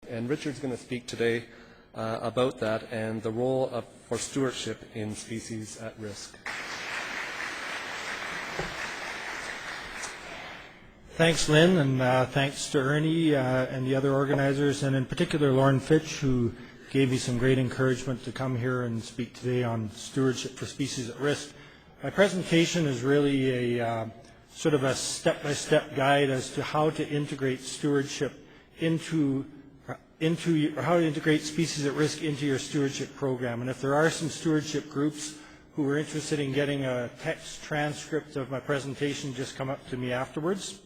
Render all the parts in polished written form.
And Richard's going to speak today about that and the role for stewardship in species at risk. Thanks, Lynn, and thanks to Ernie and the other organizers, and in particular Lauren Fitch, who gave me some great encouragement to come here and speak today on stewardship for species at risk. My presentation is really a sort of a step-by-step guide as to how to integrate stewardship or how to integrate species at risk into your stewardship program. And if there are some stewardship groups who are interested in getting a text transcript of my presentation, just come up to me afterwards.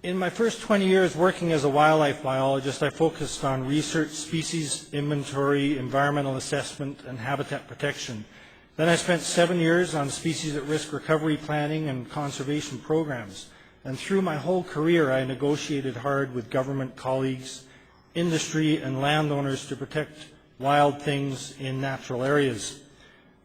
In my first 20 years working as a wildlife biologist, I focused on research, species inventory, environmental assessment, and habitat protection. Then I spent 7 years on species at risk recovery planning and conservation programs. And through my whole career, I negotiated hard with government colleagues, industry, and landowners to protect wild things in natural areas.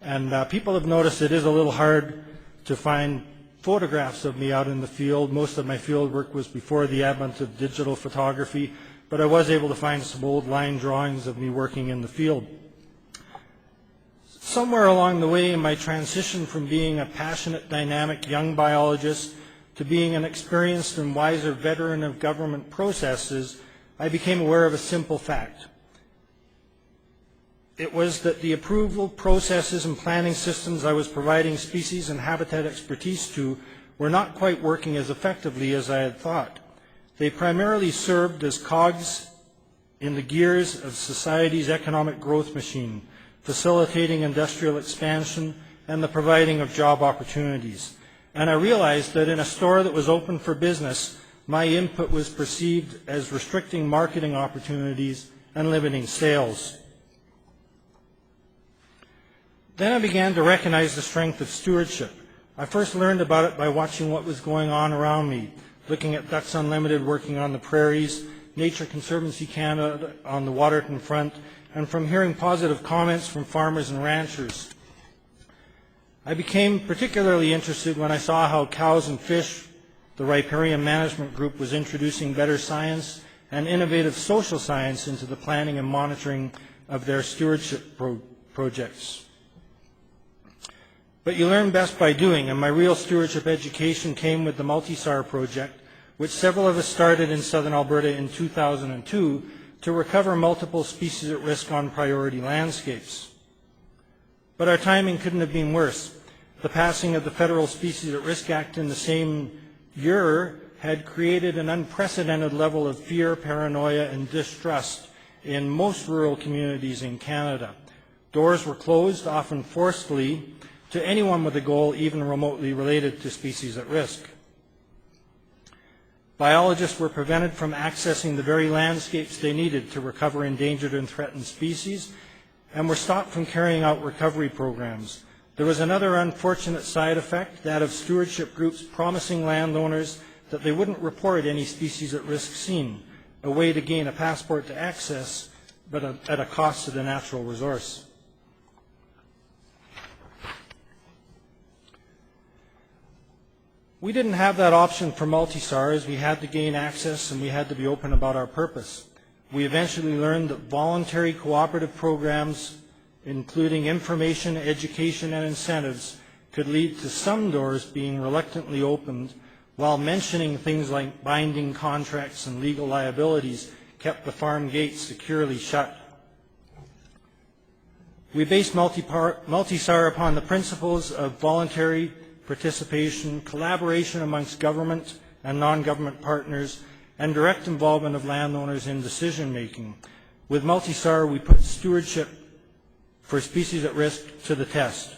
And people have noticed it is a little hard to find photographs of me out in the field. Most of my field work was before the advent of digital photography, but I was able to find some old line drawings of me working in the field. Somewhere along the way in my transition from being a passionate, dynamic young biologist to being an experienced and wiser veteran of government processes, I became aware of a simple fact. It was that the approval processes and planning systems I was providing species and habitat expertise to were not quite working as effectively as I had thought. They primarily served as cogs in the gears of society's economic growth machine, facilitating industrial expansion and the providing of job opportunities. And I realized that in a store that was open for business, my input was perceived as restricting marketing opportunities and limiting sales. Then I began to recognize the strength of stewardship. I first learned about it by watching what was going on around me, looking at Ducks Unlimited working on the prairies, Nature Conservancy Canada on the Waterton front, and from hearing positive comments from farmers and ranchers. I became particularly interested when I saw how Cows and Fish, the riparian management group, was introducing better science and innovative social science into the planning and monitoring of their stewardship projects. But you learn best by doing, and my real stewardship education came with the Multi-SAR project, which several of us started in southern Alberta in 2002 to recover multiple species at risk on priority landscapes. But our timing couldn't have been worse. The passing of the Federal Species at Risk Act in the same year had created an unprecedented level of fear, paranoia, and distrust in most rural communities in Canada. Doors were closed, often forcefully, to anyone with a goal even remotely related to species at risk. Biologists were prevented from accessing the very landscapes they needed to recover endangered and threatened species, and were stopped from carrying out recovery programs. There was another unfortunate side effect, that of stewardship groups promising landowners that they wouldn't report any species at risk seen, a way to gain a passport to access, but at a cost to the natural resource. We didn't have that option for Multi-SARs. We had to gain access and we had to be open about our purpose. We eventually learned that voluntary cooperative programs, including information, education, and incentives, could lead to some doors being reluctantly opened, while mentioning things like binding contracts and legal liabilities kept the farm gates securely shut. We based Multi-SAR upon the principles of voluntary participation, collaboration amongst government and non-government partners, and direct involvement of landowners in decision-making. With Multi-SAR, we put stewardship for species at risk to the test.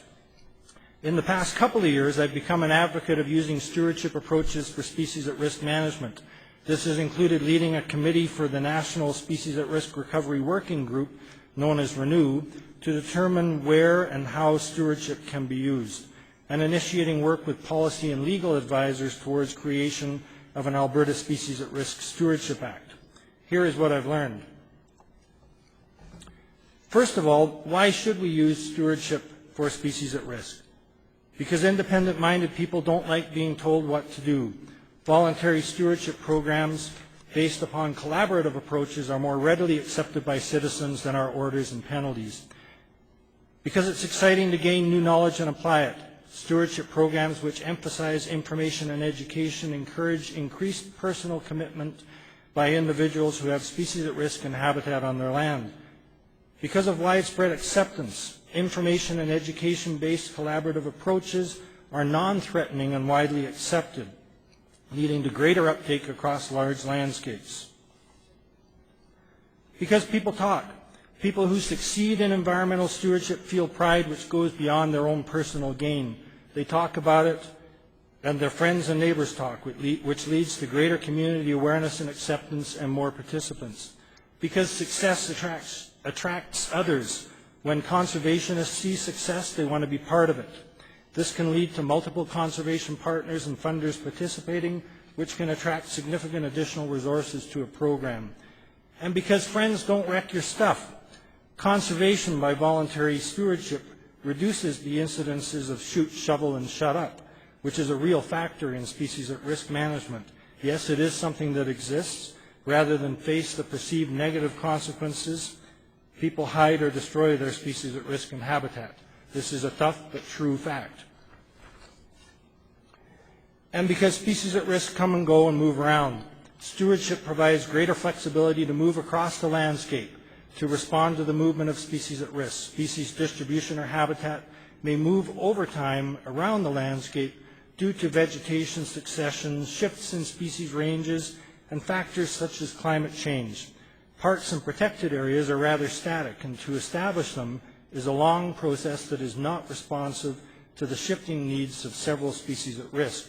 In the past couple of years, I've become an advocate of using stewardship approaches for species at risk management. This has included leading a committee for the National Species at Risk Recovery Working Group, known as RENEW, to determine where and how stewardship can be used, and initiating work with policy and legal advisors towards creation of an Alberta Species at Risk Stewardship Act. Here is what I've learned. First of all, why should we use stewardship for species at risk? Because independent-minded people don't like being told what to do. Voluntary stewardship programs based upon collaborative approaches are more readily accepted by citizens than our orders and penalties. Because it's exciting to gain new knowledge and apply it, stewardship programs which emphasize information and education encourage increased personal commitment by individuals who have species at risk and habitat on their land. Because of widespread acceptance, information and education-based collaborative approaches are non-threatening and widely accepted, leading to greater uptake across large landscapes. Because people talk. People who succeed in environmental stewardship feel pride which goes beyond their own personal gain. They talk about it, and their friends and neighbors talk, which leads to greater community awareness and acceptance and more participants. Because success attracts others. When conservationists see success, they want to be part of it. This can lead to multiple conservation partners and funders participating, which can attract significant additional resources to a program. And because friends don't wreck your stuff, conservation by voluntary stewardship reduces the incidences of shoot, shovel, and shut up, which is a real factor in species at risk management. Yes, it is something that exists. Rather than face the perceived negative consequences, people hide or destroy their species at risk and habitat. This is a tough but true fact. And because species at risk come and go and move around, stewardship provides greater flexibility to move across the landscape to respond to the movement of species at risk. Species distribution or habitat may move over time around the landscape due to vegetation succession, shifts in species ranges, and factors such as climate change. Parks and protected areas are rather static, and to establish them is a long process that is not responsive to the shifting needs of several species at risk,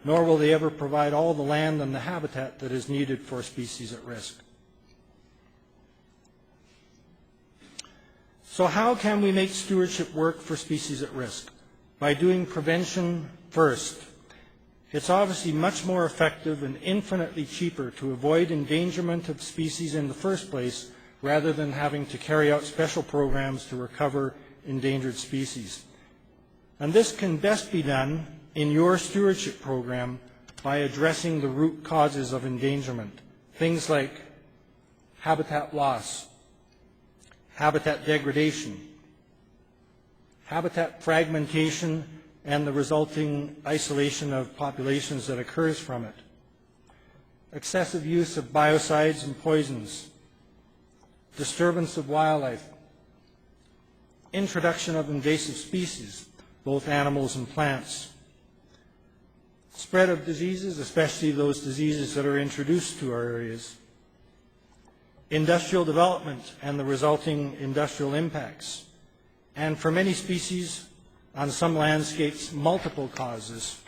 nor will they ever provide all the land and the habitat that is needed for species at risk. So how can we make stewardship work for species at risk? By doing prevention first. It's obviously much more effective and infinitely cheaper to avoid endangerment of species in the first place rather than having to carry out special programs to recover endangered species. And this can best be done in your stewardship program by addressing the root causes of endangerment. Things like habitat loss, habitat degradation, habitat fragmentation, and the resulting isolation of populations that occurs from it, excessive use of biocides and poisons, disturbance of wildlife, introduction of invasive species, both animals and plants, spread of diseases, especially those diseases that are introduced to our areas, industrial development and the resulting industrial impacts, and for many species on some landscapes, multiple causes